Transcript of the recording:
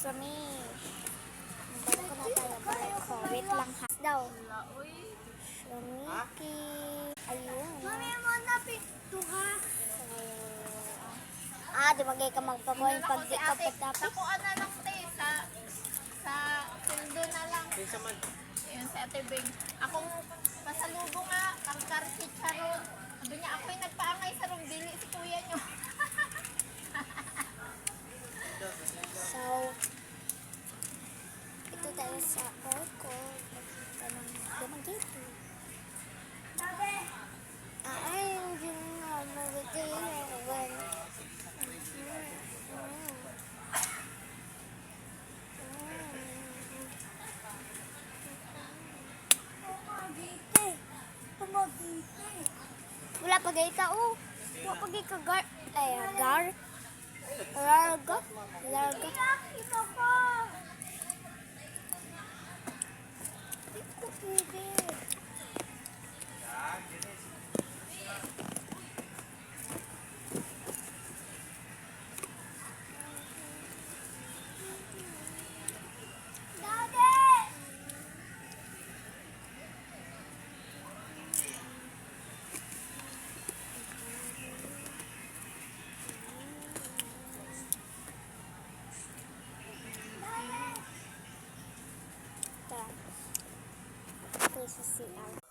Shamish. Balik ko na tayo. Balik ko. Wait lang ha. Daw. Shamiki. Ayun. Mami, mo na pito ha. Di magay ka magpabuhay pag di ka patapos. Takuan na lang te sa sildo na lang. Yun sa Ate Bing. Akong pasalubong nga, kangkar si Charon. Sabi niya, ako'y nagpaangay sa rumbili si kuya niyo. So, ito tayo sa aircon. Pagkita ng dumagito. Ay, yun nga, magiging. Wala pa gayta wala pa gay ka gar larga ito ko sa CR.